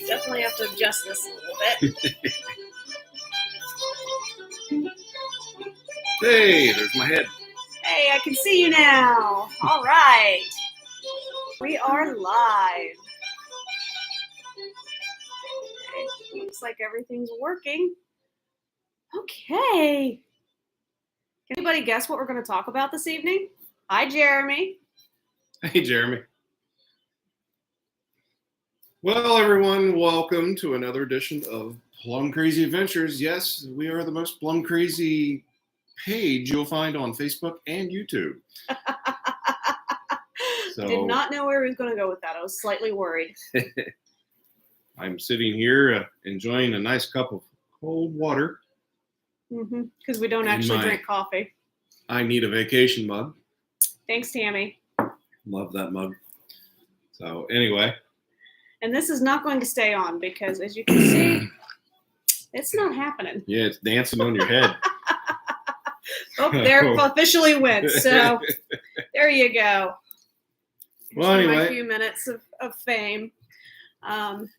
Definitely have to adjust this a little bit. Hey, there's my head. Hey, I can see you now. All right. We are live. It looks like everything's working. Okay. Can anybody guess what we're going to talk about this evening? Hi, Jeremy. Hey, Jeremy. Well, everyone, welcome to another edition of Plum Crazy Adventures. Yes, we are the most plum crazy page you'll find on Facebook and YouTube. So, Did not know where he was going to go with that. I was slightly worried. I'm sitting here enjoying a nice cup of cold water. Because we don't actually drink coffee. I need a vacation mug. Thanks, Tammy. Love that mug. So anyway. And this is not going to stay on because, as you can see, it's not happening. Yeah, it's dancing on your head. Oh, there officially went. So there you go. Well, anyway. My few minutes of fame.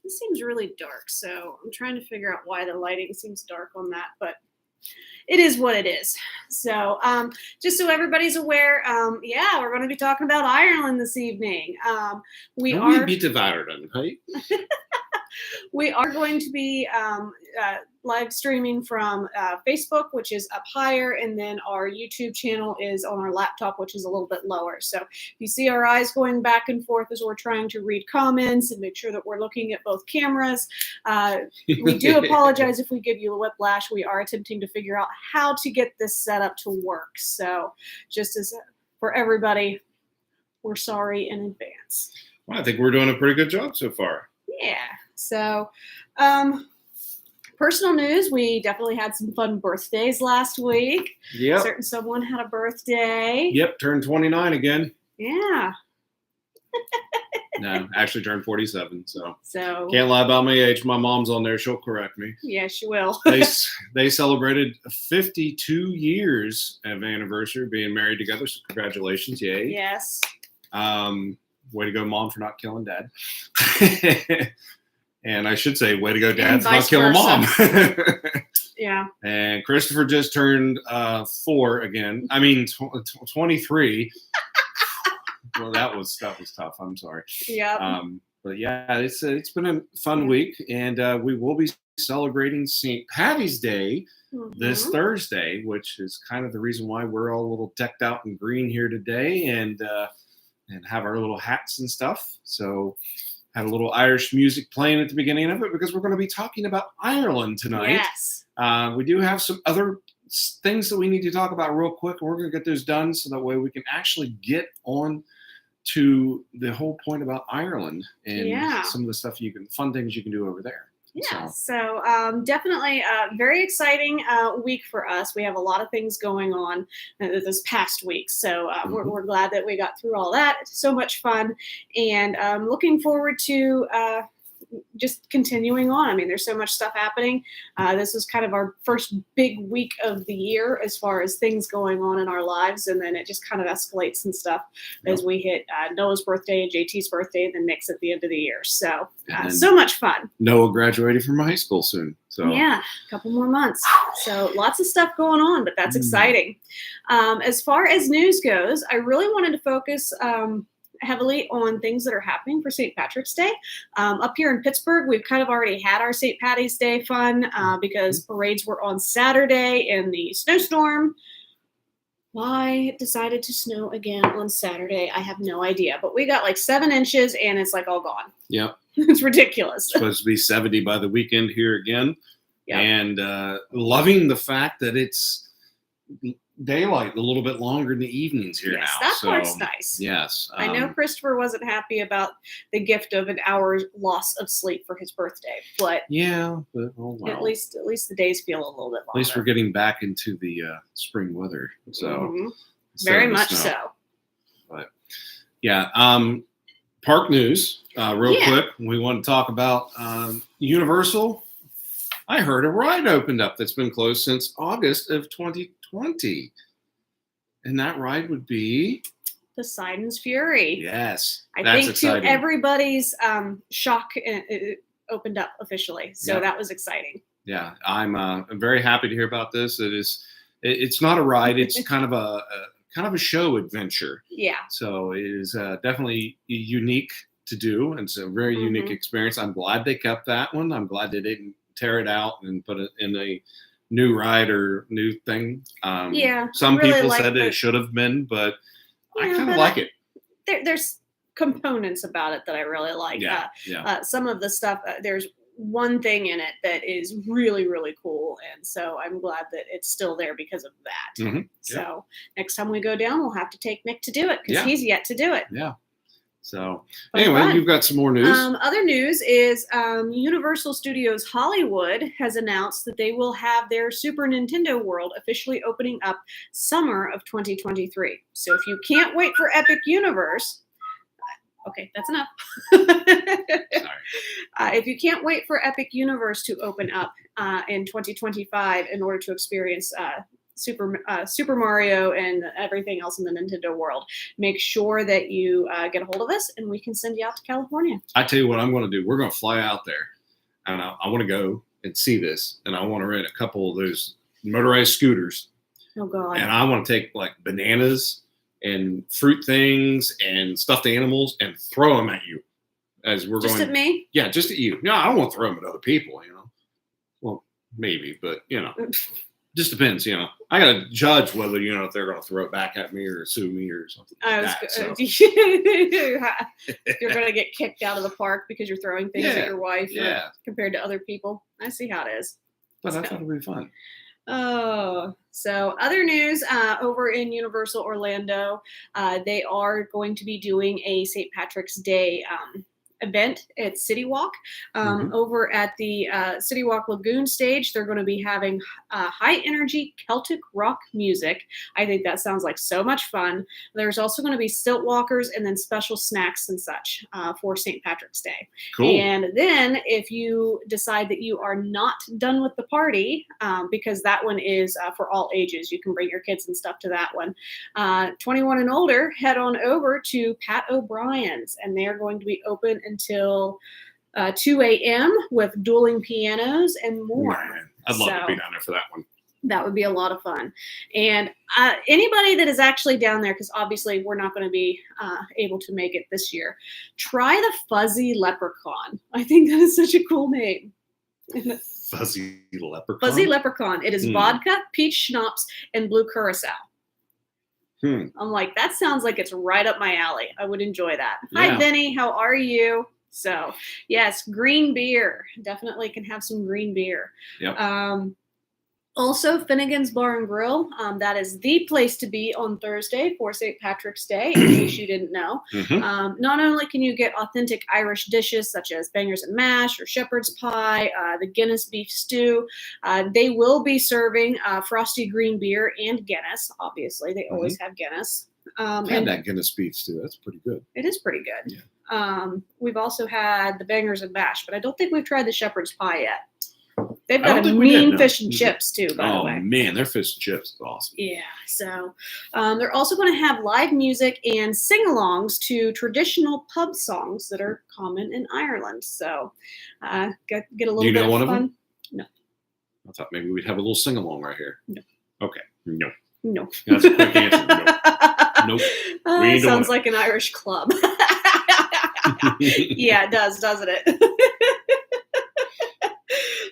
This seems really dark, so I'm trying to figure out why the lighting seems dark on that, but it is what it is. So just so everybody's aware, we're going to be talking about Ireland this evening. We beat Ireland, right? We are going to be live streaming from Facebook, which is up higher, and then our YouTube channel is on our laptop, which is a little bit lower. So if you see our eyes going back and forth as we're trying to read comments and make sure that we're looking at both cameras, we do apologize if we give you a whiplash. We are attempting to figure out how to get this set up to work. So just as for everybody, we're sorry in advance. Well, I think we're doing a pretty good job so far. Yeah. So, personal news, we definitely had some fun birthdays last week. Yep. Certain someone had a birthday. Yep, turned 29 again. Yeah. No, actually turned 47, so Can't lie about my age. My mom's on there. She'll correct me. Yeah, she will. They celebrated 52 years of anniversary being married together, so congratulations. Yay. Yes. Way to go, Mom, for not killing Dad. And I should say, way to go, Dad, for not killing Mom. Yeah. And Christopher just turned 4 again. I mean, 23. Well, that was tough. I'm sorry. Yeah. But yeah, it's been a fun week, and we will be celebrating St. Patty's Day this Thursday, which is kind of the reason why we're all a little decked out in green here today, and have our little hats and stuff. So had a little Irish music playing at the beginning of it because we're going to be talking about Ireland tonight. Yes. We do have some other things that we need to talk about real quick, and we're going to get those done so that way we can actually get on to the whole point about Ireland and some of the fun things you can do over there. Yeah, so definitely a very exciting week for us. We have a lot of things going on this past week. So we're glad that we got through all that. It's so much fun. And looking forward to just continuing on. I mean, there's so much stuff happening. This is kind of our first big week of the year as far as things going on in our lives. And then it just kind of escalates and stuff as we hit Noah's birthday and JT's birthday, and then Nick's at the end of the year. So, so much fun. Noah graduating from high school soon. So yeah, a couple more months. So lots of stuff going on, but that's exciting. As far as news goes, I really wanted to focus heavily on things that are happening for St. Patrick's Day. Up here in Pittsburgh, we've kind of already had our St. Patty's Day fun because parades were on Saturday in the snowstorm. Why it decided to snow again on Saturday, I have no idea. But we got like 7 inches and it's like all gone. Yep. It's ridiculous. It's supposed to be 70 by the weekend here again. Yep. And loving the fact that it's daylight a little bit longer in the evenings here now. That part's nice. Yes. I know Christopher wasn't happy about the gift of an hour's loss of sleep for his birthday, but but at least the days feel a little bit longer. At least we're getting back into the spring weather. So very much so. But yeah, park news real quick. We want to talk about Universal. I heard a ride opened up that's been closed since August of 2020. And that ride would be Poseidon's Fury. Yes. I think exciting. To everybody's shock opened up officially. So that was exciting. Yeah, I'm very happy to hear about this. It's not a ride. It's kind of a show adventure. Yeah. So it is definitely unique to do. And it's a very unique experience. I'm glad they kept that one. I'm glad they didn't tear it out and put it in a new ride or new thing. Some really people like said it should have been, but I kind of but like it. There's components about it that I really like. Some of the stuff, there's one thing in it that is really, really cool. And so I'm glad that it's still there because of that. So next time we go down, we'll have to take Nick to do it because he's yet to do it. Yeah. So anyway, you've got some more news. Other news is Universal Studios Hollywood has announced that they will have their Super Nintendo World officially opening up summer of 2023. So if you can't wait for Epic Universe, okay, that's enough. Sorry. If you can't wait for Epic Universe to open up in 2025 in order to experience Super Mario and everything else in the Nintendo world, make sure that you get a hold of us and we can send you out to California. I tell you what I'm going to do. We're going to fly out there, and I want to go and see this, and I want to rent a couple of those motorized scooters. Oh God! And I want to take like bananas and fruit things and stuffed animals and throw them at you as we're just going. Just at me? Yeah, just at you. No, I don't want to throw them at other people. Well, maybe, but just depends. I got to judge whether if they're going to throw it back at me or sue me or something. You're going to get kicked out of the park because you're throwing things at your wife. Compared to other people, I see how it is. But I thought it'd be fun. Oh, so other news over in Universal Orlando, they are going to be doing a St. Patrick's Day event at City Walk. Over at the City Walk Lagoon stage, they're going to be having high energy Celtic rock music. I think that sounds like so much fun. There's also going to be stilt walkers and then special snacks and such for St. Patrick's Day. Cool. And then if you decide that you are not done with the party, because that one is for all ages, you can bring your kids and stuff to that one. 21 and older, head on over to Pat O'Brien's, and they're going to be open until 2 a.m. with dueling pianos and more. Man, I'd love to be down there for that one. That would be a lot of fun. And anybody that is actually down there, because obviously we're not going to be able to make it this year, try the Fuzzy Leprechaun. I think that is such a cool name. Fuzzy Leprechaun? Fuzzy Leprechaun. It is vodka, peach schnapps, and blue curacao. I'm like, that sounds like it's right up my alley. I would enjoy that. Yeah. Hi, Vinny. How are you? So, yes, green beer. Definitely can have some green beer. Yep. Also, Finnegan's Bar and Grill. That is the place to be on Thursday for St. Patrick's Day, in case you didn't know. Not only can you get authentic Irish dishes such as bangers and mash or shepherd's pie, the Guinness beef stew, they will be serving frosty green beer and Guinness. Obviously, they always have Guinness. I've had that Guinness beef stew. That's pretty good. It is pretty good. Yeah. We've also had the bangers and mash, but I don't think we've tried the shepherd's pie yet. They've got a mean fish and chips too, by the way. Oh man, their fish and chips is awesome. Yeah, so they're also going to have live music and sing-alongs to traditional pub songs that are common in Ireland. So get a little bit of fun. Of them? No. I thought maybe we'd have a little sing-along right here. No. Okay. No. No. That's a quick answer. No. Nope. It sounds like an Irish club. Yeah, it does, doesn't it?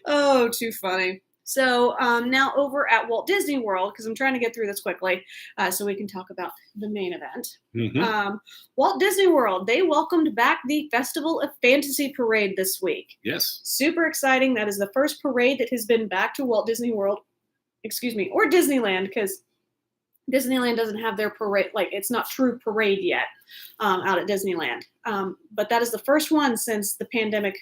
Oh, too funny. So now over at Walt Disney World, because I'm trying to get through this quickly so we can talk about the main event. Walt Disney World, they welcomed back the Festival of Fantasy Parade this week. Yes. Super exciting. That is the first parade that has been back to Walt Disney World, or Disneyland, because Disneyland doesn't have their parade, like it's not true parade yet out at Disneyland. But that is the first one since the pandemic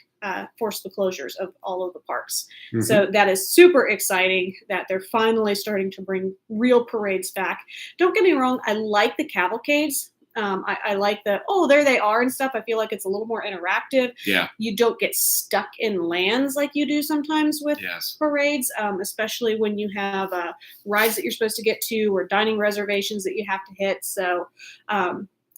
forced the closures of all of the parks. So that is super exciting that they're finally starting to bring real parades back. Don't get me wrong, I like the cavalcades. I like the, there they are and stuff. I feel like it's a little more interactive. Yeah. You don't get stuck in lands like you do sometimes with parades, especially when you have rides that you're supposed to get to or dining reservations that you have to hit. So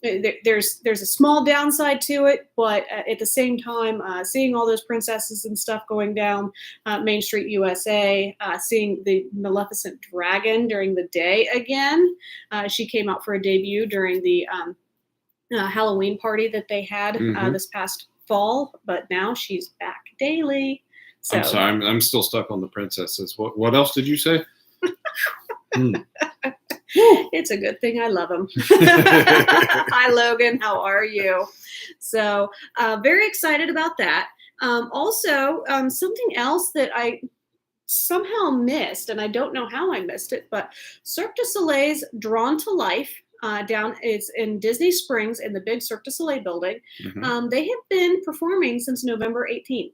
there's a small downside to it, but at the same time, seeing all those princesses and stuff going down Main Street USA, seeing the Maleficent Dragon during the day again. She came out for a debut during the Halloween party that they had this past fall, but now she's back daily. So I'm sorry, I'm still stuck on the princesses. What else did you say? It's a good thing I love him. Hi, Logan. How are you? So very excited about that. Also, something else that I somehow missed, and I don't know how I missed it, but Cirque du Soleil's Drawn to Life it's in Disney Springs in the big Cirque du Soleil building. They have been performing since November 18th.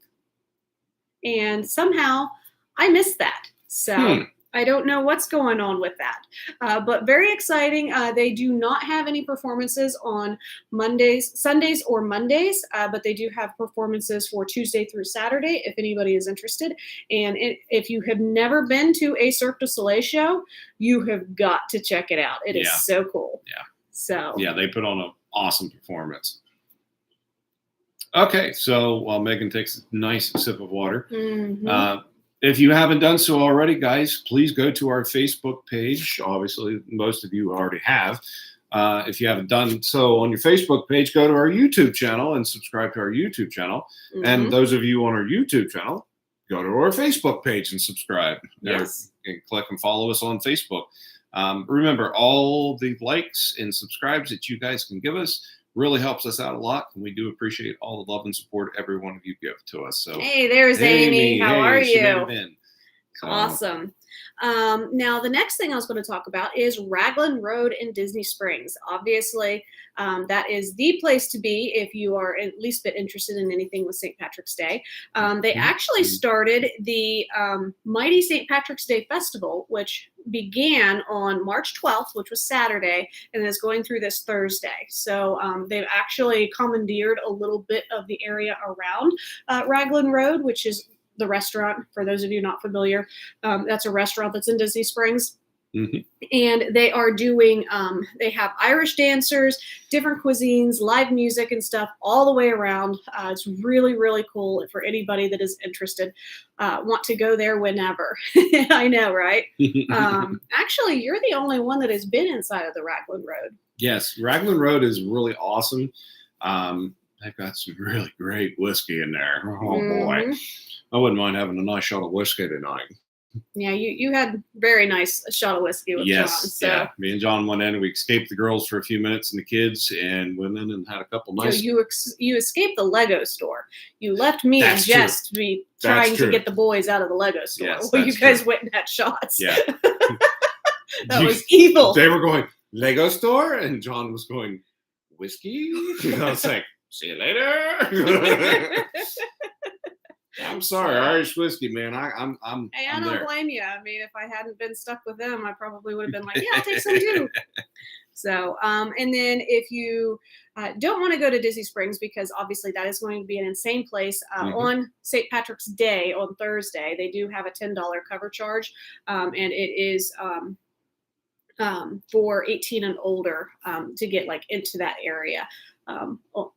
And somehow I missed that. So I don't know what's going on with that. But very exciting. They do not have any performances on Sundays or Mondays, but they do have performances for Tuesday through Saturday if anybody is interested. And if you have never been to a Cirque du Soleil show, you have got to check it out. It is so cool. Yeah. So yeah, they put on an awesome performance. Okay, so while Megan takes a nice sip of water, if you haven't done so already, guys, please go to our Facebook page. Obviously, most of you already have. If you haven't done so on your Facebook page, go to our YouTube channel and subscribe to our YouTube channel. And those of you on our YouTube channel, go to our Facebook page and subscribe. Yes. Or click and follow us on Facebook. Remember, all the likes and subscribes that you guys can give us really helps us out a lot, and we do appreciate all the love and support every one of you give to us. So, hey, there's Amy. How are you? So, awesome. Now, the next thing I was going to talk about is Raglan Road in Disney Springs. Obviously, that is the place to be if you are at least a bit interested in anything with St. Patrick's Day. They actually started the Mighty St. Patrick's Day Festival, which began on March 12th, which was Saturday, and is going through this Thursday. So they've actually commandeered a little bit of the area around Raglan Road, which is the restaurant. For those of you not familiar, that's a restaurant that's in Disney Springs. And they are doing, they have Irish dancers, different cuisines, live music and stuff all the way around. It's really, really cool for anybody that is interested. Want to go there whenever. I know, right? Actually, you're the only one that has been inside of the Raglan Road. Yes, Raglan Road is really awesome. They've got some really great whiskey in there. Oh, boy. I wouldn't mind having a nice shot of whiskey tonight. Yeah, you had very nice shot of whiskey with John. So. Yeah. Me and John went in and we escaped the girls for a few minutes and the kids and went in and had a couple nice. So you escaped the Lego store. You left me and Jess to be trying to get the boys out of the Lego store while you guys went and had shots. Yeah. That was evil. They were going, Lego store? And John was going, whiskey? And I was like, see you later. I'm sorry, Irish whiskey, man. Hey, I don't blame you. I mean, if I hadn't been stuck with them, I probably would have been like, yeah, I'll take some too. So, and then if you don't want to go to Disney Springs, because obviously that is going to be an insane place on St. Patrick's Day on Thursday, they do have a $10 cover charge, and it is for 18 and older to get like into that area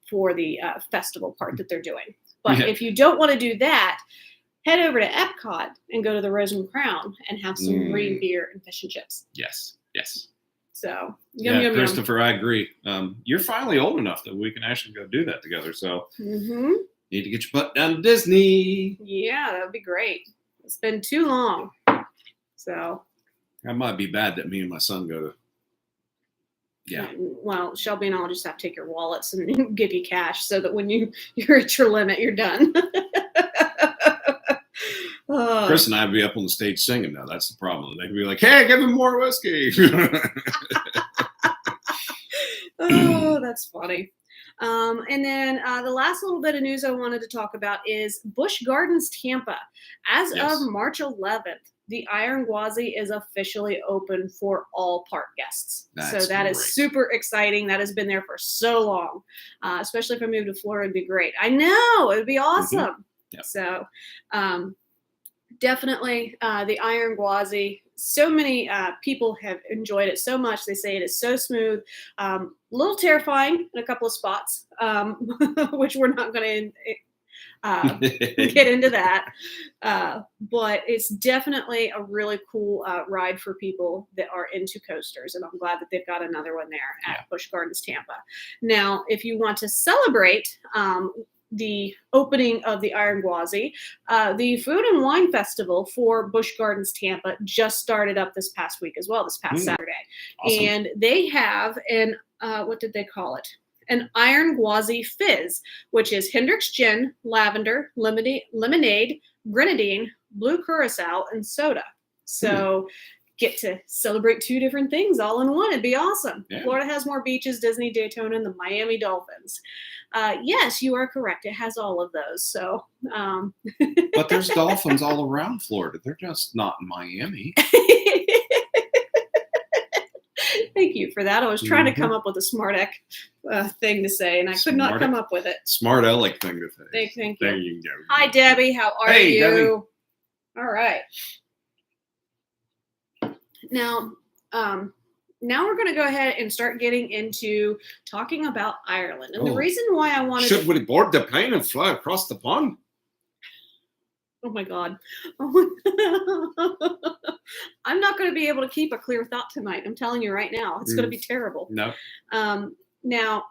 for the festival part that they're doing. But if you don't want to do that, head over to Epcot and go to the Rose and Crown and have some green beer and fish and chips. Yes. So, yum, Christopher, I agree. You're finally old enough that we can actually go do that together. So, need to get your butt down to Disney. Yeah, that would be great. It's been too long. So, that might be bad that me and my son go to. Yeah. Well, Shelby and I'll just have to take your wallets and give you cash so that when you're at your limit, you're done. Chris and I would be up on the stage singing now. That's the problem. They could be like, hey, give him more whiskey. Oh, that's funny. And then the last little bit of news I wanted to talk about is Busch Gardens Tampa. As of March 11th, the Iron Gwazi is officially open for all park guests. So that is super exciting. That has been there for so long. Especially if I move to Florida, it'd be great. I know, it would be awesome. So Definitely the Iron Gwazi. So many people have enjoyed it so much. They say it is so smooth, a little terrifying in a couple of spots, which we're not going to get into that. But it's definitely a really cool ride for people that are into coasters. And I'm glad that they've got another one there at Busch Gardens Tampa. Now, if you want to celebrate the opening of the Iron Gwazi, the Food and Wine Festival for Busch Gardens Tampa just started up this past week as well, this past Saturday. Awesome. And they have an, what did they call it? An Iron Gwazi Fizz, which is Hendrick's Gin, Lavender, Lemonade, Grenadine, Blue Curacao, and Soda. So get to celebrate two different things all in one. It'd be awesome. Yeah. Florida has more beaches, Disney, Daytona, and the Miami Dolphins. Yes, you are correct. It has all of those. So, but there's dolphins all around Florida. They're just not in Miami. Thank you for that. I was trying to come up with a smart thing to say, and I could not come up with it. Smart aleck thing to say. Thank you. There you go. Hi, Debbie. How are you? Debbie. All right. Now we're going to go ahead and start getting into talking about Ireland. And the reason why I wanted Should we board the plane and fly across the pond? Oh my God. I'm not going to be able to keep a clear thought tonight. I'm telling you right now. It's going to be terrible. No. Now,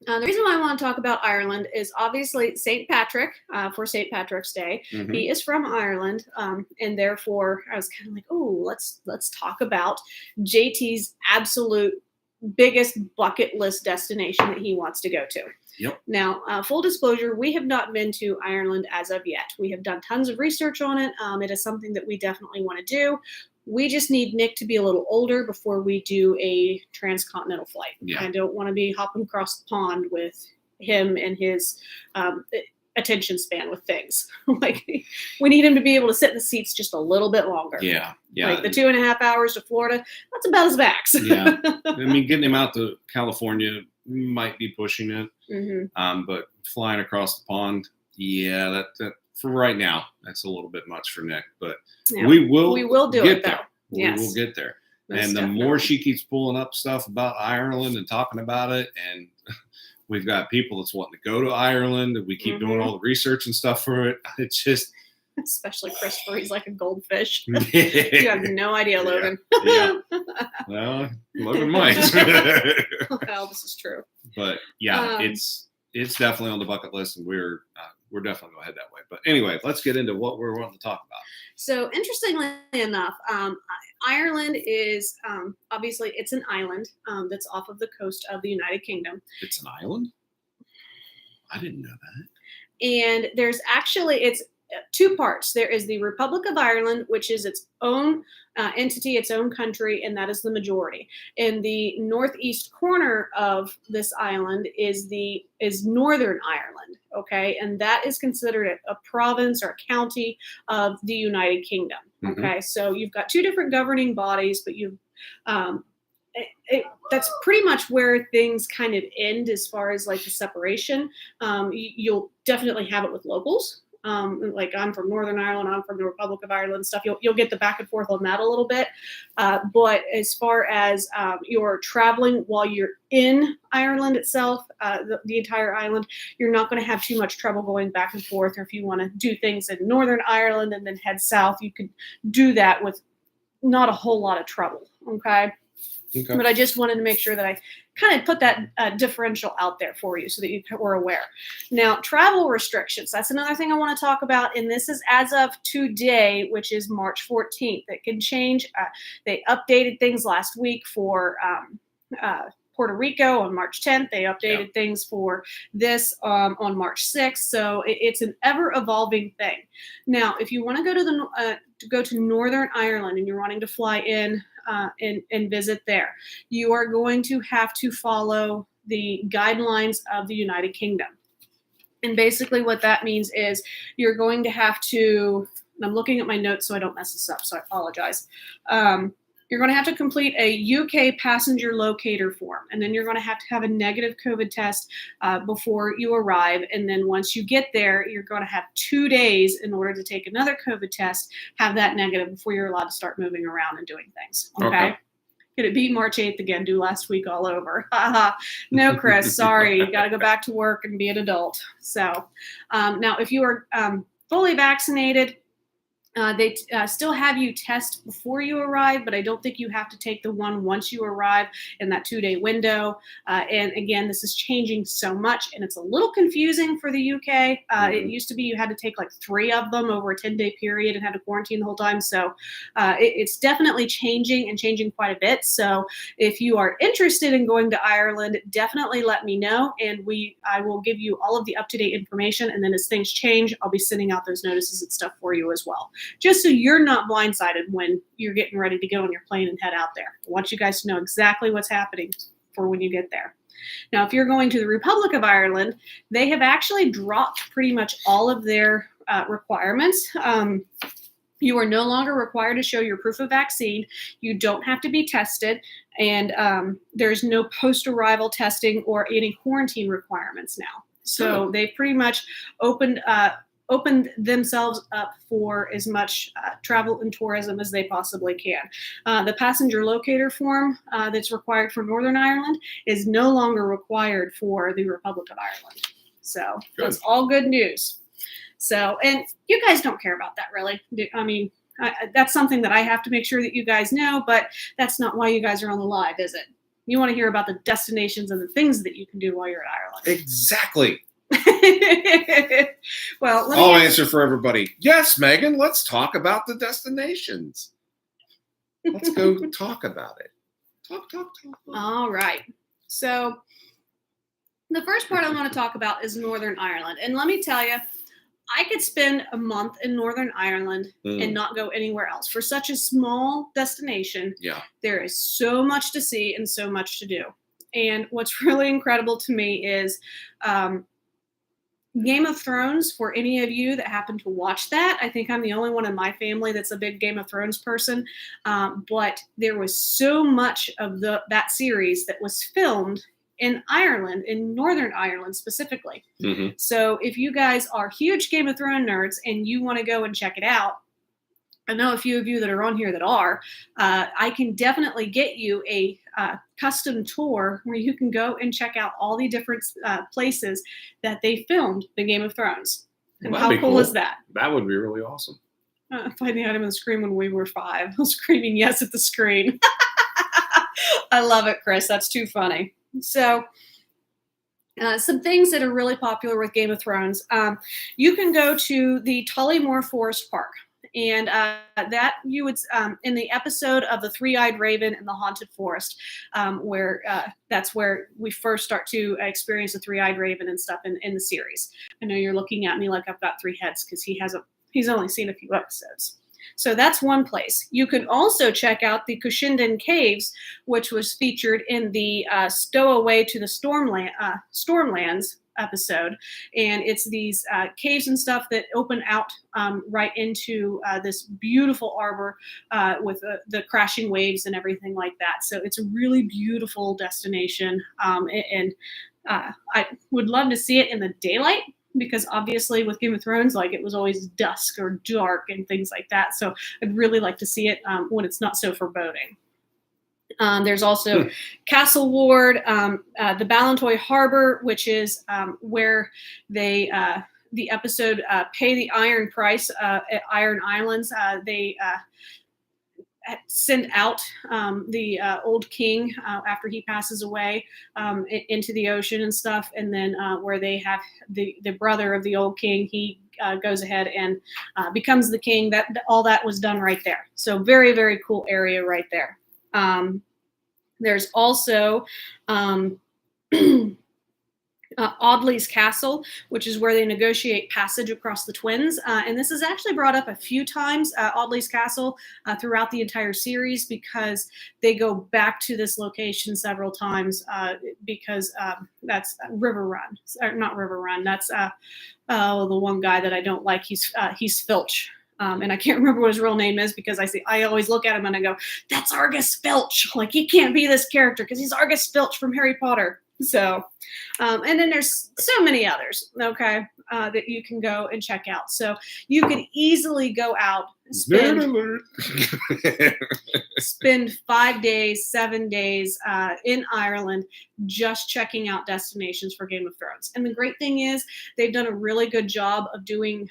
the reason why I want to talk about Ireland is obviously St. Patrick for St. Patrick's Day. Mm-hmm. He is from Ireland, and therefore I was kind of like, oh, let's talk about JT's absolute biggest bucket list destination that he wants to go to. Yep. Now, full disclosure, we have not been to Ireland as of yet. We have done tons of research on it. It is something that we definitely want to do. We just need Nick to be a little older before we do a transcontinental flight. Yeah. I don't want to be hopping across the pond with him and his attention span with things. Like, we need him to be able to sit in the seats just a little bit longer. Yeah. Like the 2.5 hours to Florida, that's about his max. Yeah. I mean, getting him out to California might be pushing it. Mm-hmm. But flying across the pond, that for right now, that's a little bit much for Nick. But we will do get it, there. though. Yes. We will get there. Most and the definitely. more she keeps pulling up stuff about Ireland and talking about it, and we've got people that's wanting to go to Ireland, and we keep doing all the research and stuff for it. It's just, especially Christopher, he's like a goldfish. You have no idea, Logan. Yeah. Well, Logan might. Well, this is true. But it's definitely on the bucket list, and we're definitely going to head that way. But anyway, let's get into what we're wanting to talk about. So interestingly enough, Ireland is obviously it's an island that's off of the coast of the United Kingdom. It's an island? I didn't know that. And there's actually, it's two parts. There is the Republic of Ireland, which is its own entity, its own country, and that is the majority. In the northeast corner of this island is Northern Ireland, okay? And that is considered a province or a county of the United Kingdom, okay? Mm-hmm. So you've got two different governing bodies, but that's pretty much where things kind of end as far as like the separation. You'll definitely have it with locals. Like I'm from Northern Ireland, I'm from the Republic of Ireland stuff. You'll get the back and forth on that a little bit. But as far as you're traveling while you're in Ireland itself, the entire island, you're not going to have too much trouble going back and forth. Or if you want to do things in Northern Ireland and then head south, you can do that with not a whole lot of trouble. Okay. But I just wanted to make sure that I kind of put that differential out there for you so that you were aware. Now, travel restrictions, that's another thing I want to talk about. And this is as of today, which is March 14th. It can change. They updated things last week for Puerto Rico on March 10th. They updated things for this on March 6th. So it's an ever-evolving thing. Now, if you want to go to Northern Ireland and you're wanting to fly in and visit there, you are going to have to follow the guidelines of the United Kingdom. And basically what that means is you're going to have to, and I'm looking at my notes so I don't mess this up, so I apologize. You're going to have to complete a UK passenger locator form, and then you're going to have a negative COVID test before you arrive. And then once you get there, you're going to have 2 days in order to take another COVID test, have that negative before you're allowed to start moving around and doing things. Okay. Could it be March 8th again? Do last week all over? No, Chris, sorry. You got to go back to work and be an adult. So now, if you are fully vaccinated, they still have you test before you arrive, but I don't think you have to take the one once you arrive in that 2-day window. And again, this is changing so much, and it's a little confusing for the UK. It used to be you had to take like 3 of them over a 10-day period and had to quarantine the whole time. So it's definitely changing and changing quite a bit. So if you are interested in going to Ireland, definitely let me know, and I will give you all of the up-to-date information. And then as things change, I'll be sending out those notices and stuff for you as well, just so you're not blindsided when you're getting ready to get on your plane and head out there. I want you guys to know exactly what's happening for when you get there. Now, if you're going to the Republic of Ireland, they have actually dropped pretty much all of their requirements. You are no longer required to show your proof of vaccine. You don't have to be tested, and there's no post-arrival testing or any quarantine requirements now. So they've pretty much opened themselves up for as much travel and tourism as they possibly can. The passenger locator form that's required for Northern Ireland is no longer required for the Republic of Ireland. So that's all good news. So, and you guys don't care about that, really. I mean, that's something that I have to make sure that you guys know, but that's not why you guys are on the live, is it? You want to hear about the destinations and the things that you can do while you're in Ireland. Exactly. Well, I'll answer for everybody. Yes, Megan, let's talk about the destinations. Let's go talk about it. Talk. All right. So the first part I want to talk about is Northern Ireland. And let me tell you, I could spend a month in Northern Ireland and not go anywhere else. For such a small destination, there is so much to see and so much to do. And what's really incredible to me is Game of Thrones, for any of you that happen to watch that. I think I'm the only one in my family that's a big Game of Thrones person. But there was so much of that series that was filmed in Ireland, in Northern Ireland specifically. So if you guys are huge Game of Thrones nerds and you want to go and check it out, I know a few of you that are on here that are, I can definitely get you a custom tour where you can go and check out all the different places that they filmed the Game of Thrones. And how cool is that? That would be really awesome. Finding out on the screen when we were 5. I was screaming yes at the screen. I love it, Chris. That's too funny. So some things that are really popular with Game of Thrones. You can go to the Tullymore Forest Park. And that you would, in the episode of the Three-Eyed Raven and the Haunted Forest, where that's where we first start to experience the Three-Eyed Raven and stuff in the series. I know you're looking at me like I've got 3 heads because he's only seen a few episodes. So that's one place. You can also check out the Cushinden Caves, which was featured in the Stowaway to the Stormlands episode, and it's these caves and stuff that open out right into this beautiful arbor with the crashing waves and everything like that. So it's a really beautiful destination, and I would love to see it in the daylight, because obviously with Game of Thrones, like, it was always dusk or dark and things like that. So I'd really like to see it when it's not so foreboding. There's also Castle Ward, the Ballantoy Harbor, which is where they, the episode Pay the Iron Price at Iron Islands, they send out the old king after he passes away into the ocean and stuff. And then where they have the brother of the old king, he goes ahead and becomes the king. All that was done right there. So very, very cool area right there. There's also Audley's Castle, which is where they negotiate passage across the Twins. And this is actually brought up a few times, Audley's Castle, throughout the entire series, because they go back to this location several times because that's River Run. Or not River Run. That's the one guy that I don't like. He's Filch. And I can't remember what his real name is because I always look at him and I go, "That's Argus Filch. Like he can't be this character because he's Argus Filch from Harry Potter." So, and then there's so many others, okay, that you can go and check out. So you can easily go out and spend 5 days, 7 days in Ireland just checking out destinations for Game of Thrones. And the great thing is they've done a really good job of doing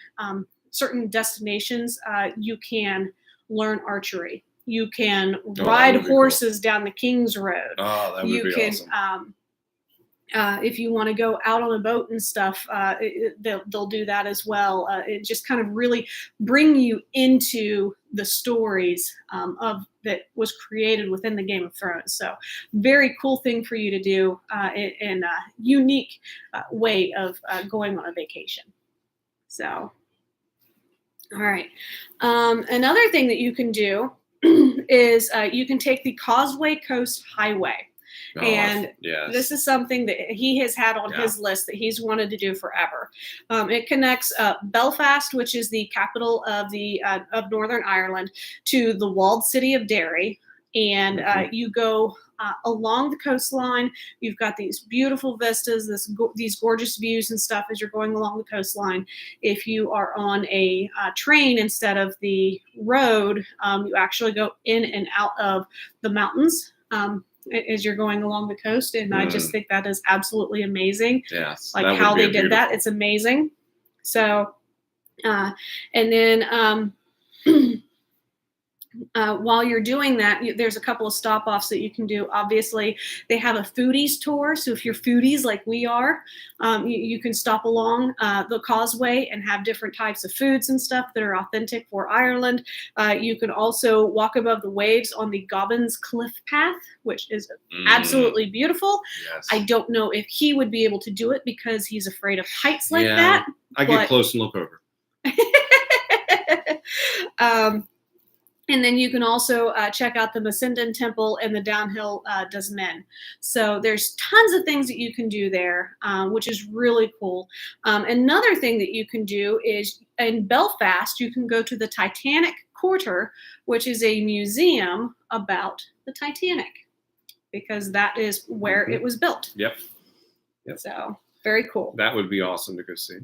certain destinations. You can learn archery. You can ride horses down the King's Road. Oh, that would be awesome. If you want to go out on a boat and stuff, they'll do that as well. It just kind of really bring you into the stories of that was created within the Game of Thrones. So very cool thing for you to do in a unique way of going on a vacation. So, all right. Another thing that you can do is you can take the Causeway Coast Highway. Oh, And yes. this is something that he has had on his list that he's wanted to do forever. It connects Belfast, which is the capital of Northern Ireland, to the walled city of Derry. And you go along the coastline. You've got these beautiful vistas, these gorgeous views and stuff as you're going along the coastline. If you are on a train instead of the road, you actually go in and out of the mountains as you're going along the coast. And I just think that is absolutely amazing. Yes. Like how they did that. It's amazing. So, and then while you're doing that, there's a couple of stop-offs that you can do. Obviously, they have a foodies tour. So if you're foodies like we are, you can stop along the causeway and have different types of foods and stuff that are authentic for Ireland. You can also walk above the waves on the Gobbins Cliff Path, which is absolutely beautiful. Yes. I don't know if he would be able to do it because he's afraid of heights like that. I get close and look over. And then you can also check out the Macedon Temple and the Downhill Does Men. So there's tons of things that you can do there, which is really cool. Another thing that you can do is in Belfast, you can go to the Titanic Quarter, which is a museum about the Titanic, because that is where it was built. Yep. So very cool. That would be awesome to go see.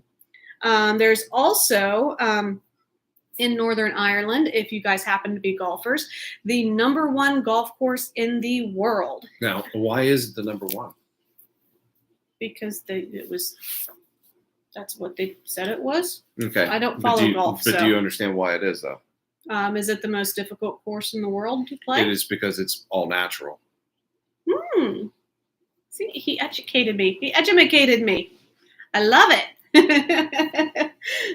There's also in Northern Ireland, if you guys happen to be golfers, the #1 golf course in the world. Now, why is it the #1? Because that's what they said it was. Okay. I don't follow golf. But do you understand why it is, though? Is it the most difficult course in the world to play? It is because it's all natural. See, he educated me. He edumacated me. I love it.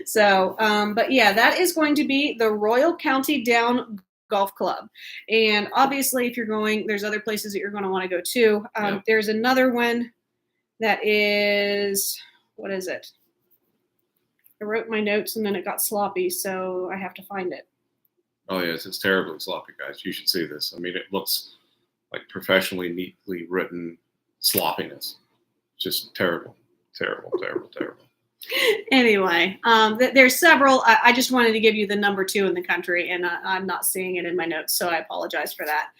So, but yeah, that is going to be the Royal County Down Golf Club. And obviously, if you're going, there's other places that you're going to want to go to. There's another one that is, what is it? I wrote my notes and then it got sloppy, so I have to find it. Oh, yes, it's terribly sloppy, guys. You should see this. I mean, it looks like professionally, neatly written sloppiness. Just terrible, terrible, terrible, terrible. Anyway, there's several. I just wanted to give you the #2 in the country, and I'm not seeing it in my notes, so I apologize for that.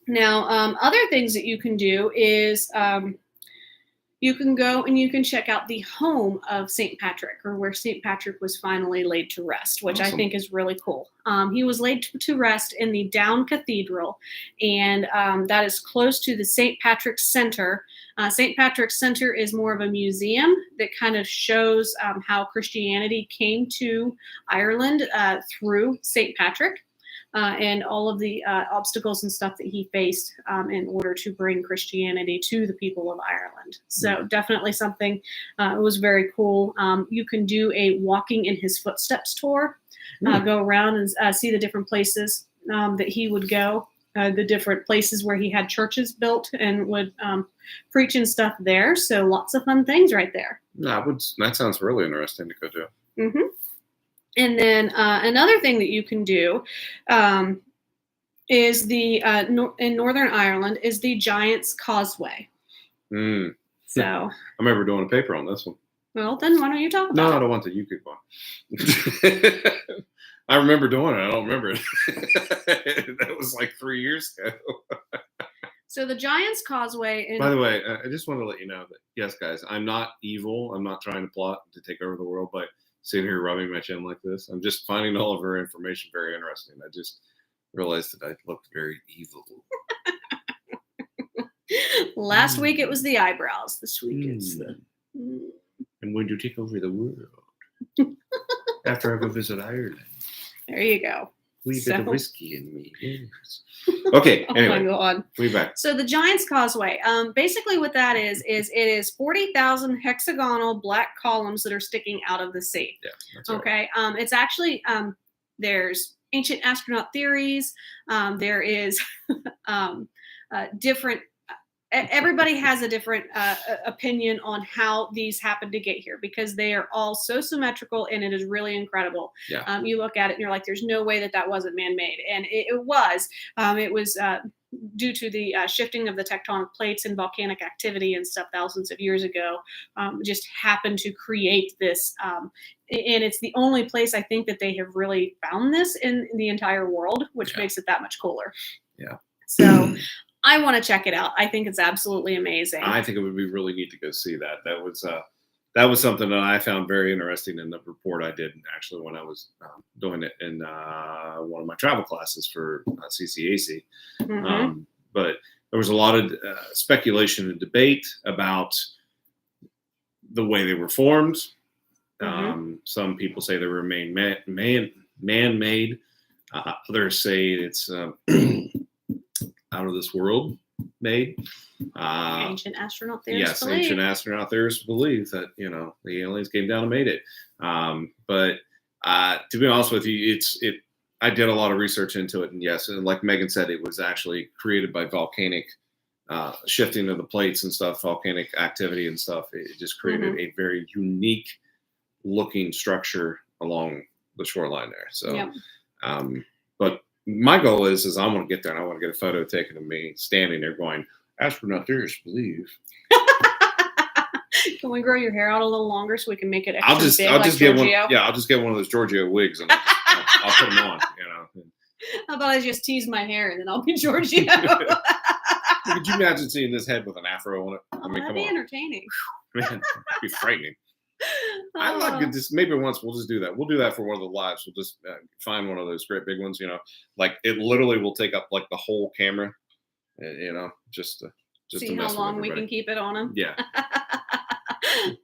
Now, other things that you can do is you can go and you can check out the home of St. Patrick, or where St. Patrick was finally laid to rest, which I think is really cool. He was laid to rest in the Down Cathedral, and that is close to the St. Patrick's Center. St. Patrick's Center is more of a museum that kind of shows how Christianity came to Ireland through St. Patrick. And all of the obstacles and stuff that he faced in order to bring Christianity to the people of Ireland. So definitely something, it was very cool. You can do a walking in his footsteps tour, go around and see the different places that he would go, the different places where he had churches built and would preach and stuff there. So lots of fun things right there. That sounds really interesting to go do. Mm-hmm. And then another thing that you can do is in Northern Ireland is the Giant's Causeway. So I remember doing a paper on this one. Well, then why don't you talk No, about I it? don't want to. You keep going. I remember doing it. I don't remember it. That was like 3 years ago. So the Giant's Causeway in By the way, I just want to let you know that, yes, guys, I'm not evil. I'm not trying to plot to take over the world by sitting here rubbing my chin like this. I'm just finding all of her information very interesting. I just realized that I looked very evil. last week it was the eyebrows. This week it's the. And when you take over the world after I go visit Ireland, There you go. wee bit of whiskey in me. Yes. Okay. Anyway, Oh my God. we back. So the Giant's Causeway, basically what that is it is 40,000 hexagonal black columns that are sticking out of the sea. Yeah. That's right. Okay. It's actually there's ancient astronaut theories. There is different. Everybody has a different opinion on how these happen to get here because they are all so symmetrical and it is really incredible. Yeah. You look at it and you're like, there's no way that wasn't man-made, and it was. It was due to the shifting of the tectonic plates and volcanic activity and stuff thousands of years ago. Just happened to create this, and it's the only place I think that they have really found this in the entire world, which makes it that much cooler. Yeah. So. I want to check it out. I think it's absolutely amazing. I think it would be really neat to go see that. That was something that I found very interesting in the report I did actually when I was doing it in one of my travel classes for CCAC. Mm-hmm. But there was a lot of speculation and debate about the way they were formed. Mm-hmm. Some people say they were man-made. Others say it's out of this world made. Ancient astronaut theorists yes, believe. ancient astronaut theorists believe that the aliens came down and made it. But to be honest with you, I did a lot of research into it, and yes, and like Megan said, it was actually created by volcanic shifting of the plates and stuff, volcanic activity and stuff. It just created a very unique looking structure along the shoreline there. So, but my goal is I want to get there and I want to get a photo taken of me standing there going, astronaut theorists believe. Can we grow your hair out a little longer so we can make it extra I'll just big get Giorgio? one. Yeah, I'll just get one of those Giorgio wigs and I'll put them on. How about I just tease my hair and then I'll be Giorgio? Could you imagine seeing this head with an afro on it? That'd be entertaining. Man, that'd be frightening. I like just maybe once we'll just do that. We'll do that for one of the lives. We'll just find one of those great big ones. Like it literally will take up like the whole camera. Just see to how mess long with we can keep it on them. Yeah.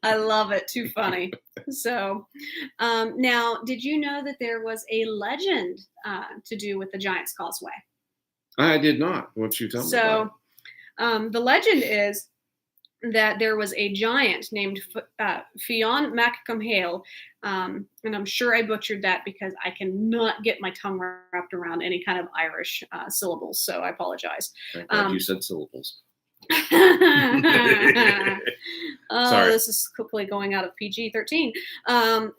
I love it. Too funny. So, now, did you know that there was a legend to do with the Giant's Causeway? I did not. What you tell me? So, the legend is that there was a giant named Fionn Mac Cumhaill, and I'm sure I butchered that because I cannot get my tongue wrapped around any kind of Irish syllables, so I apologize. Thank God you said syllables. Sorry. This is quickly going out of PG-13.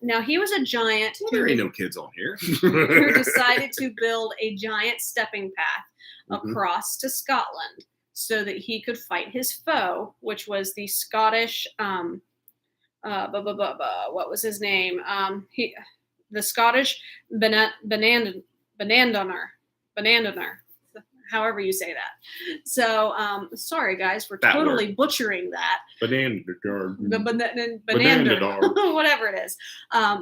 Now, he was a giant there ain't no kids on here. who decided to build a giant stepping path across to Scotland so that he could fight his foe, which was the Scottish, what was his name? The Scottish Banandanar, however you say that. So, sorry guys, for totally butchering that. Banandanar. Whatever it is.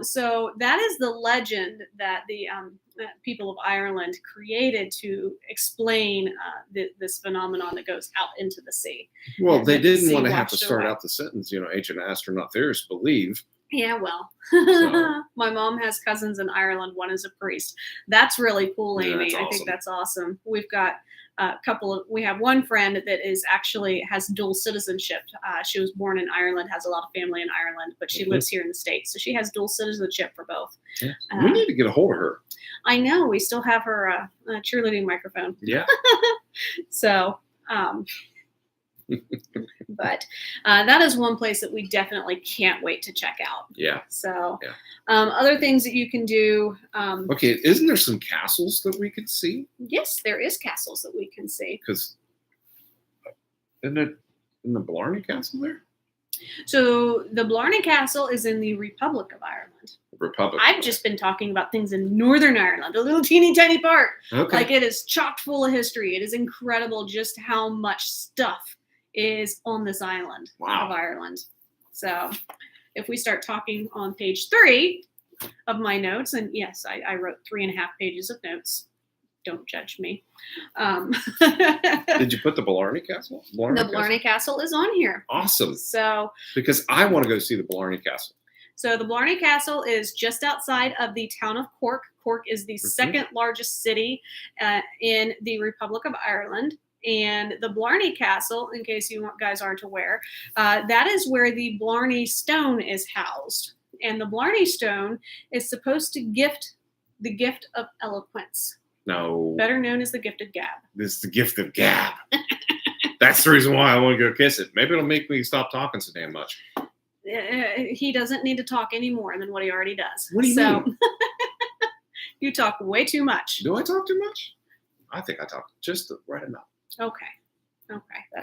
So that is the legend that the people of Ireland created to explain this phenomenon that goes out into the sea. Well, they didn't want to have to start out the sentence, ancient astronaut theorists believe. Yeah, well, so. My mom has cousins in Ireland. One is a priest. That's really cool, Amy. Yeah, awesome. I think that's awesome. We've got we have one friend that is actually has dual citizenship. She was born in Ireland, has a lot of family in Ireland, but she lives here in the States. So she has dual citizenship for both. Yeah. We need to get a hold of her. I know. We still have her cheerleading microphone. Yeah. So, but that is one place that we definitely can't wait to check out. Yeah. So, other things that you can do. Okay, isn't there some castles that we could see? Yes, there is castles that we can see. Because isn't the Blarney Castle there? So the Blarney Castle is in the Republic of Ireland. Republic. I've just been talking about things in Northern Ireland, a little teeny tiny part. Okay. Like, it is chock full of history. It is incredible just how much stuff is on this island of Ireland. So if we start talking on page 3 of my notes, and yes, I wrote 3.5 pages of notes. Don't judge me. Did you put the Blarney Castle? The Blarney Castle is on here. Awesome. So because I want to go see the Blarney Castle. So the Blarney Castle is just outside of the town of Cork. Cork is the second largest city in the Republic of Ireland. And the Blarney Castle, in case you guys aren't aware, that is where the Blarney Stone is housed. And the Blarney Stone is supposed to gift the gift of eloquence. No. Better known as the gift of gab. This is the gift of gab. That's the reason why I want to go kiss it. Maybe it'll make me stop talking so damn much. He doesn't need to talk any more than what he already does. What do you mean? You talk way too much. Do I talk too much? I think I talk just the right amount. Okay,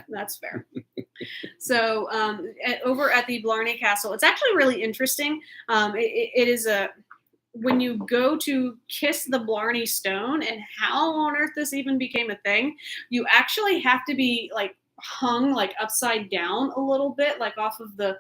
that's fair. So over at the Blarney Castle, it's actually really interesting. It is when you go to kiss the Blarney Stone, and how on earth this even became a thing, you actually have to be like hung like upside down a little bit, like off of the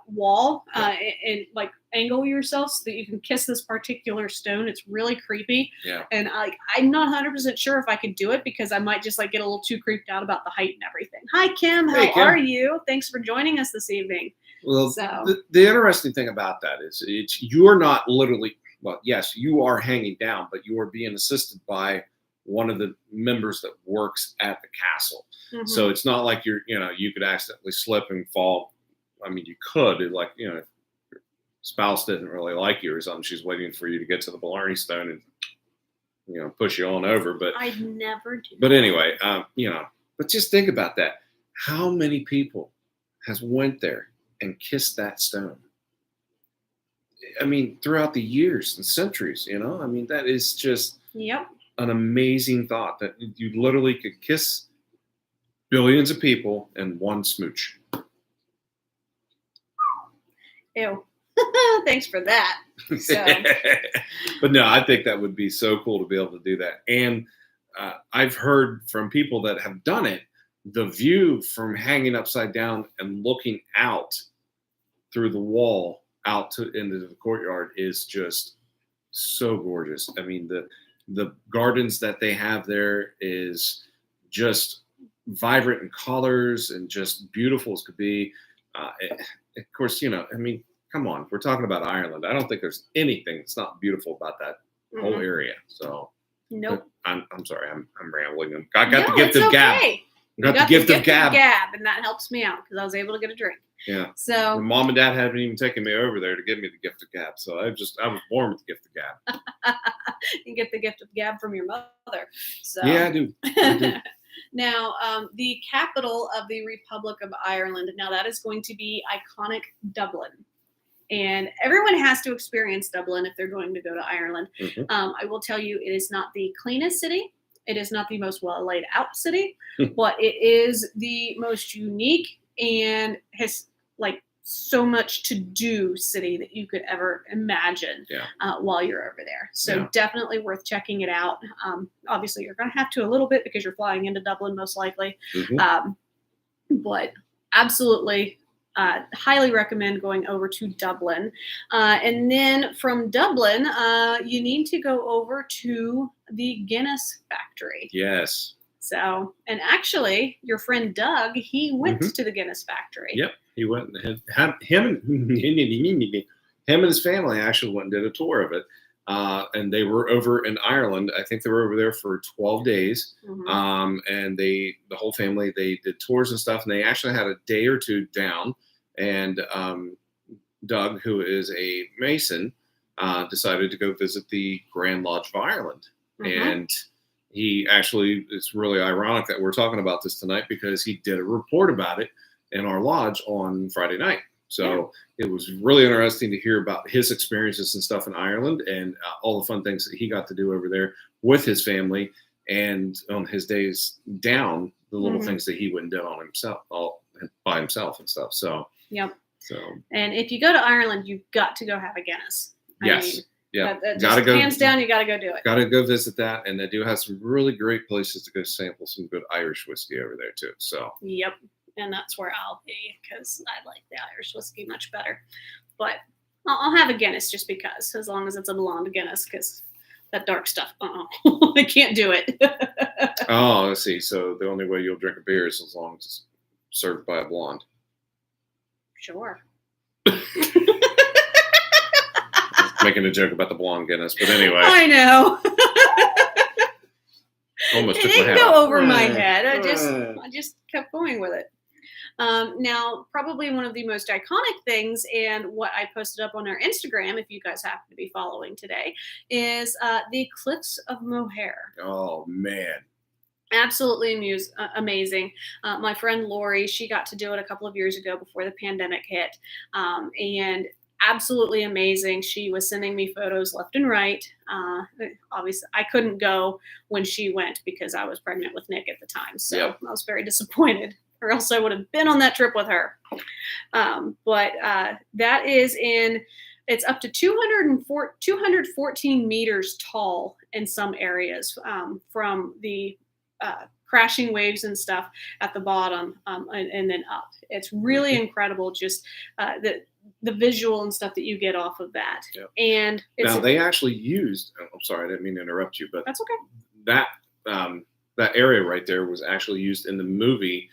wall, and like angle yourself so that you can kiss this particular stone. It's really creepy. Yeah. And I'm not 100% sure if I could do it, because I might just like get a little too creeped out about the height and everything. Hi, Kim. How are you? Thanks for joining us this evening. Well, the interesting thing about that is you're not literally, well, yes, you are hanging down, but you are being assisted by one of the members that works at the castle. Mm-hmm. So it's not like you could accidentally slip and fall. I mean, you could, if your spouse didn't really like you or something, she's waiting for you to get to the Blarney Stone and, push you on over. But I'd never do. But anyway, but just think about that. How many people has went there and kissed that stone? I mean, throughout the years and centuries, I mean, that is just an amazing thought that you literally could kiss billions of people in one smooch. Ew. Thanks for that. So. But no, I think that would be so cool to be able to do that. And I've heard from people that have done it, the view from hanging upside down and looking out through the wall out into the courtyard is just so gorgeous. I mean, the gardens that they have there is just vibrant in colors and just beautiful as could be. Of course, I mean, come on, we're talking about Ireland. I don't think there's anything that's not beautiful about that whole area. So, nope. I'm sorry, I'm rambling. I got the gift of gab. Got the gift of gab, and that helps me out because I was able to get a drink. Yeah. So my mom and dad haven't even taken me over there to give me the gift of gab. So I was born with the gift of gab. You get the gift of gab from your mother. So yeah, I do. Now, the capital of the Republic of Ireland, now that is going to be iconic Dublin. And everyone has to experience Dublin if they're going to go to Ireland. Mm-hmm. I will tell you, it is not the cleanest city. It is not the most well laid out city, but it is the most unique and has so much to do city that you could ever imagine while you're over there. So definitely worth checking it out. Obviously, you're going to have to a little bit because you're flying into Dublin most likely. Mm-hmm. But absolutely highly recommend going over to Dublin. And then from Dublin, you need to go over to the Guinness factory. Yes. So, and actually, your friend Doug, he went to the Guinness factory. Yep. He went and him and his family actually went and did a tour of it. And they were over in Ireland. I think they were over there for 12 days. Mm-hmm. And the whole family, they did tours and stuff. And they actually had a day or two down. And Doug, who is a Mason, decided to go visit the Grand Lodge of Ireland. Mm-hmm. And he actually, it's really ironic that we're talking about this tonight because he did a report about it in our lodge on Friday night. So it was really interesting to hear about his experiences and stuff in Ireland and all the fun things that he got to do over there with his family and on his days down, the little things that he went and did on himself, all by himself and stuff. So Yep. So. And if you go to Ireland, you've got to go have a Guinness. Yes. Yeah. Gotta go. Hands down, you got to go do it. Got to go visit that, and they do have some really great places to go sample some good Irish whiskey over there too. So. Yep. And that's where I'll be because I like the Irish whiskey much better. But I'll have a Guinness just because, as long as it's a blonde Guinness, because that dark stuff, I can't do it. Oh, let's see. So the only way you'll drink a beer is as long as it's served by a blonde. Sure. Making a joke about the blonde Guinness, but anyway. I know. Almost It took my didn't hat go off. over my head. I just kept going with it. Now, probably one of the most iconic things, and what I posted up on our Instagram, if you guys happen to be following today, is the Cliffs of Moher. Oh, man. Absolutely amazing. My friend Lori, she got to do it a couple of years ago before the pandemic hit, and absolutely amazing. She was sending me photos left and right. Obviously, I couldn't go when she went because I was pregnant with Nick at the time, so Yep. I was very disappointed, or else I would have been on that trip with her. But that is it's up to 214 meters tall in some areas, from the crashing waves and stuff at the bottom, and then up. It's really incredible, just the visual and stuff that you get off of that. Yep. And now they actually used. I'm sorry, I didn't mean to interrupt you, but that's okay. That area right there was actually used in the movie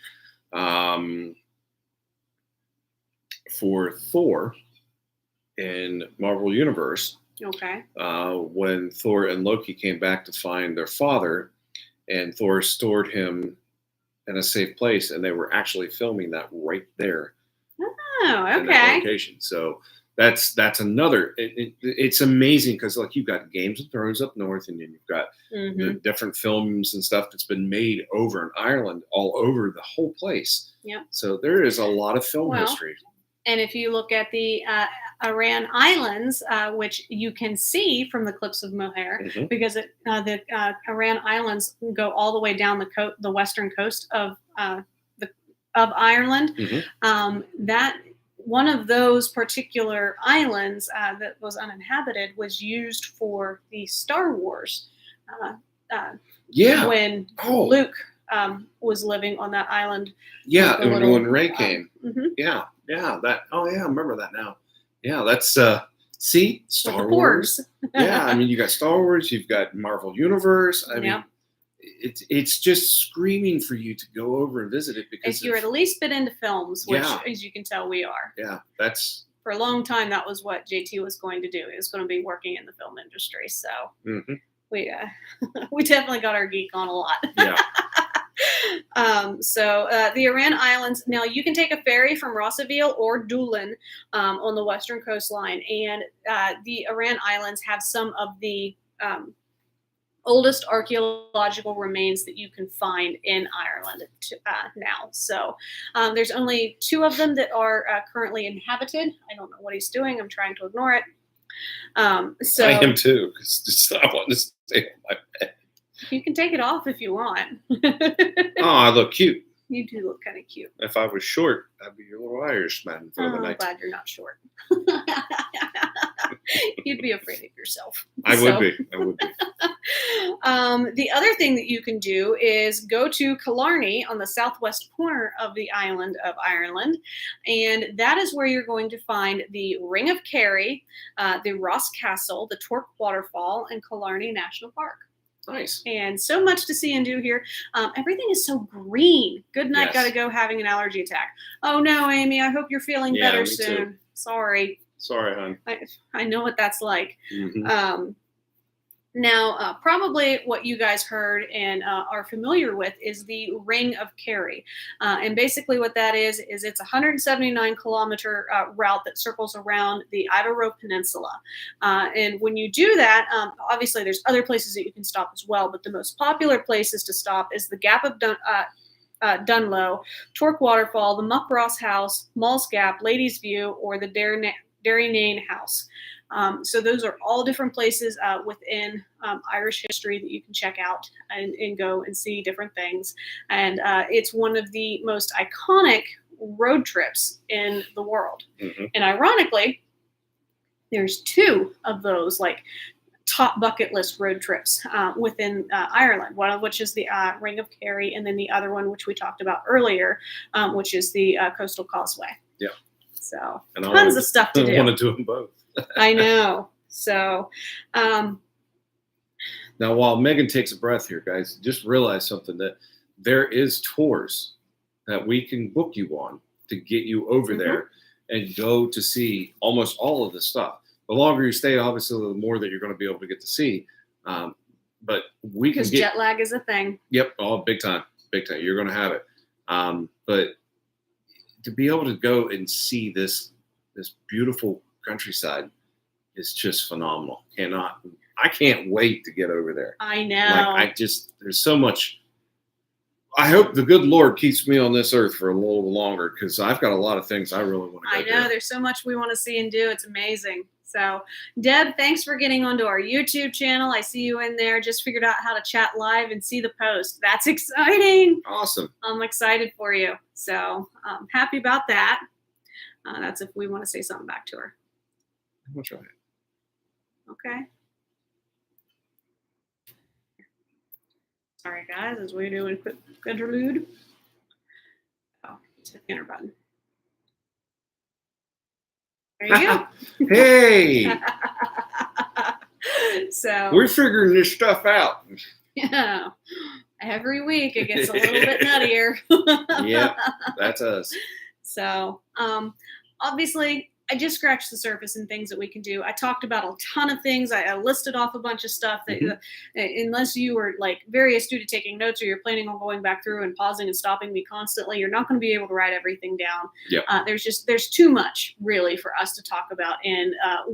for Thor in Marvel Universe. Okay. When Thor and Loki came back to find their father, and Thor stored him in a safe place, and they were actually filming that right there. Oh, in that okay. location. So that's another. It's amazing because like you've got Games of Thrones up north, and then you've got the different films and stuff that's been made over in Ireland, all over the whole place. Yeah. So there is a lot of film history. And if you look at the Aran Islands, which you can see from the Cliffs of Moher, because the Aran Islands go all the way down the western coast of Ireland. That one of those particular islands that was uninhabited was used for the Star Wars. When Luke was living on that island. Yeah, when Rey came. Yeah. That. Oh yeah, I remember that now. Yeah, that's see Star Wars. Yeah, I mean you got Star Wars, you've got Marvel Universe. I mean, it's just screaming for you to go over and visit it because if you're at least been into films, which as you can tell we are. Yeah, that's for a long time that was what JT was going to do. He was going to be working in the film industry. So we definitely got our geek on a lot. Yeah. So the Aran Islands, now you can take a ferry from Rossaville or Doolin on the western coastline, and the Aran Islands have some of the oldest archaeological remains that you can find in Ireland now. So there's only 2 of them that are currently inhabited. I don't know what he's doing. I'm trying to ignore it. So I am too, because I want to stay on my bed. You can take it off if you want. Oh, I look cute. You do look kind of cute. If I was short, I'd be your little Irishman for the night. I'm glad you're not short. You'd be afraid of yourself. I would be. The other thing that you can do is go to Killarney on the southwest corner of the island of Ireland, and that is where you're going to find the Ring of Kerry, the Ross Castle, the Torque Waterfall, and Killarney National Park. Nice. And so much to see and do here. Everything is so green. Good night, gotta go having an allergy attack. Oh no, Amy, I hope you're feeling better soon. Too. Sorry, hon. I know what that's like. Now, probably what you guys heard and are familiar with is the Ring of Kerry. And basically what that is it's a 179-kilometer route that circles around the Iveragh Peninsula. And when you do that, obviously there's other places that you can stop as well, but the most popular places to stop is the Gap of Dunlow, Torque Waterfall, the Muckross House, Mall's Gap, Ladies View, or the Derrynane House. So those are all different places within Irish history that you can check out and go and see different things. And it's one of the most iconic road trips in the world. Mm-hmm. And ironically, there's 2 of those like top bucket list road trips within Ireland, one of which is the Ring of Kerry, and then the other one, which we talked about earlier, which is the Coastal Causeway. Yeah. So tons of stuff to do. I want to do them both. I know. So now, while Megan takes a breath here, guys, just realize something, that there is tours that we can book you on to get you over there and go to see almost all of the stuff. The longer you stay, obviously, the more that you're going to be able to get to see. But we can get jet lag is a thing. Yep. Oh, big time. Big time. You're going to have it. But to be able to go and see this beautiful countryside is just phenomenal. I can't wait to get over there. I know. There's so much. I hope the good Lord keeps me on this earth for a little longer, because I've got a lot of things I really want to go I know. There's so much we want to see and do. It's amazing. So, Deb, thanks for getting onto our YouTube channel. I see you in there. Just figured out how to chat live and see the post. That's exciting. Awesome. I'm excited for you. So, happy about that. That's if we want to say something back to her. We'll try it. Okay. Sorry, guys, as we do a quick interlude. Oh, just hit the enter button. There you go. Hey! So we're figuring this stuff out. Yeah. Every week it gets a little bit nuttier. Yeah, that's us. So, obviously, I just scratched the surface and things that we can do. I talked about a ton of things. I listed off a bunch of stuff that, unless you were like very astute at taking notes, or you're planning on going back through and pausing and stopping me constantly, you're not going to be able to write everything down. Yep. There's too much really for us to talk about in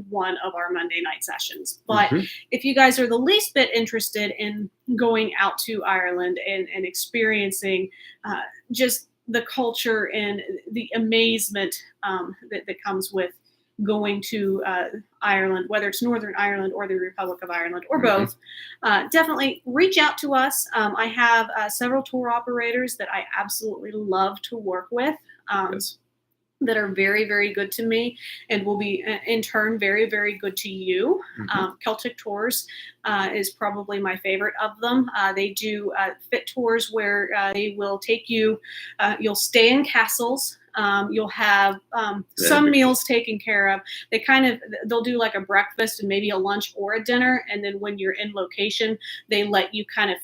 one of our Monday night sessions. But if you guys are the least bit interested in going out to Ireland and experiencing just the culture and the amazement that comes with going to Ireland, whether it's Northern Ireland or the Republic of Ireland or both, definitely reach out to us. I have several tour operators that I absolutely love to work with. That are very, very good to me and will be in turn very, very good to you. Celtic Tours is probably my favorite of them. They do fit tours where they will take you, you'll stay in castles. You'll have some meals taken care of. They'll do like a breakfast and maybe a lunch or a dinner. And then when you're in location, they let you kind of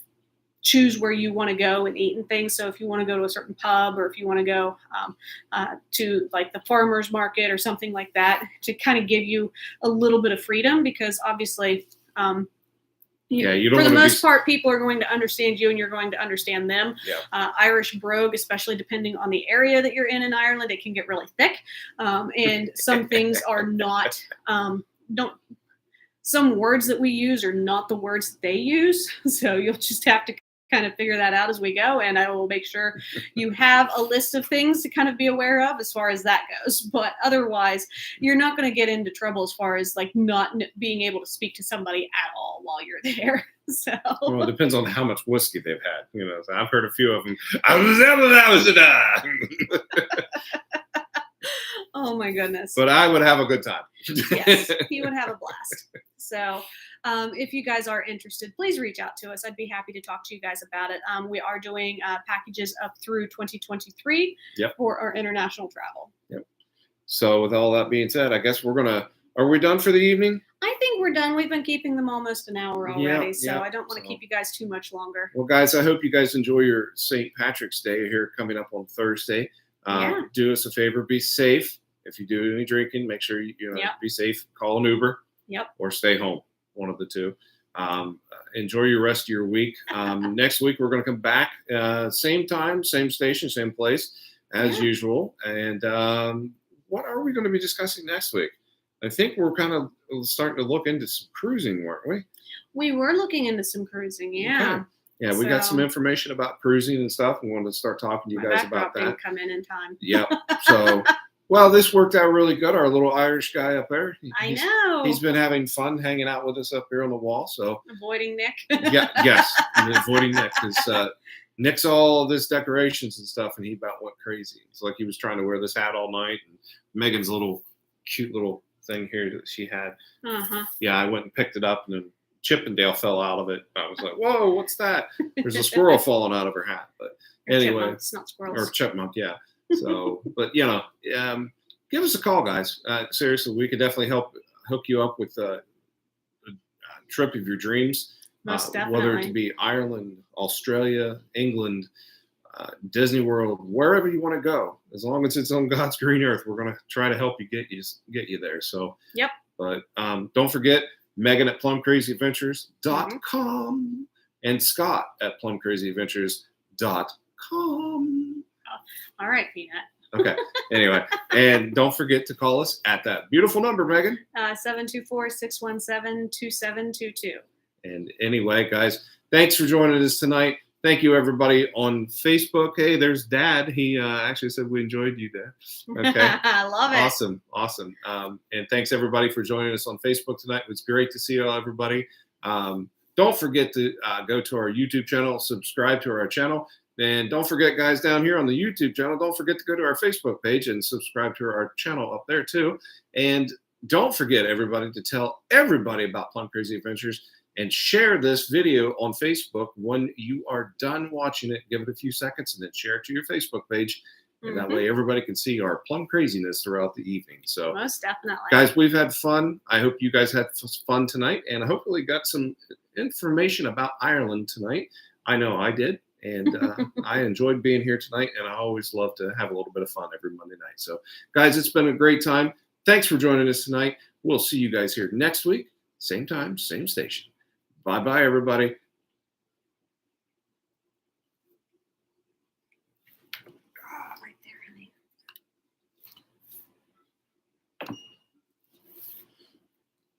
choose where you want to go and eat and things. So if you want to go to a certain pub, or if you want to go to like the farmer's market or something like that, to kind of give you a little bit of freedom, because obviously, for the most part, people are going to understand you and you're going to understand them. Yeah. Irish brogue, especially depending on the area that you're in Ireland, it can get really thick. And some things are not, some words that we use are not the words that they use. So you'll just have to kind of figure that out as we go, and I will make sure you have a list of things to kind of be aware of as far as that goes. But otherwise, you're not going to get into trouble as far as like not being able to speak to somebody at all while you're there. So well, it depends on how much whiskey they've had. So I've heard a few of them. Oh my goodness! But I would have a good time. Yes, he would have a blast. So. If you guys are interested, please reach out to us. I'd be happy to talk to you guys about it. We are doing packages up through 2023 for our international travel. Yep. So with all that being said, I guess are we done for the evening? I think we're done. We've been keeping them almost an hour already, so I don't want to keep you guys too much longer. Well, guys, I hope you guys enjoy your St. Patrick's Day here coming up on Thursday. Do us a favor, be safe. If you do any drinking, make sure you be safe. Call an Uber. Or stay home. One of the two. Enjoy your rest of your week. Next week, we're going to come back, same time, same station, same place as usual. And what are we going to be discussing next week? I think we're kind of starting to look into some cruising, weren't we? We were looking into some cruising, yeah. Okay. Yeah, we got some information about cruising and stuff. We wanted to start talking to you guys about that. Didn't come in time. Yep. So. Well, this worked out really good. Our little Irish guy up there. I know. He's been having fun hanging out with us up here on the wall. So avoiding Nick. Yes, avoiding Nick because nix all this decorations and stuff. And he about went crazy. It's like he was trying to wear this hat all night. And Megan's cute little thing here that she had. Yeah, I went and picked it up, and then Chippendale fell out of it. I was like, whoa, what's that? There's a squirrel falling out of her hat. But anyway, it's not squirrels. or chipmunk, yeah. So, but give us a call, guys. Seriously, we could definitely hook you up with a trip of your dreams. Most definitely. Whether it be Ireland, Australia, England, Disney World, wherever you want to go, as long as it's on God's green earth, we're going to try to help you get you there. So, yep. But don't forget Megan at plumcrazyadventures.com and Scott at plumcrazyadventures.com. All right, Peanut. Okay. Anyway, and don't forget to call us at that beautiful number, Megan. 724-617-2722. And anyway, guys, thanks for joining us tonight. Thank you, everybody on Facebook. Hey, there's Dad. He actually said we enjoyed you, Dad. Okay. I love it. Awesome. And thanks, everybody, for joining us on Facebook tonight. It was great to see everybody. Don't forget to go to our YouTube channel, subscribe to our channel. And don't forget, guys, down here on the YouTube channel, don't forget to go to our Facebook page and subscribe to our channel up there, too. And don't forget, everybody, to tell everybody about Plum Crazy Adventures. And share this video on Facebook when you are done watching it. Give it a few seconds and then share it to your Facebook page. And that way everybody can see our plum craziness throughout the evening. So, most definitely. Guys, we've had fun. I hope you guys had fun tonight. And hopefully got some information about Ireland tonight. I know I did. And I enjoyed being here tonight. And I always love to have a little bit of fun every Monday night. So, guys, it's been a great time. Thanks for joining us tonight. We'll see you guys here next week. Same time, same station. Bye-bye, everybody.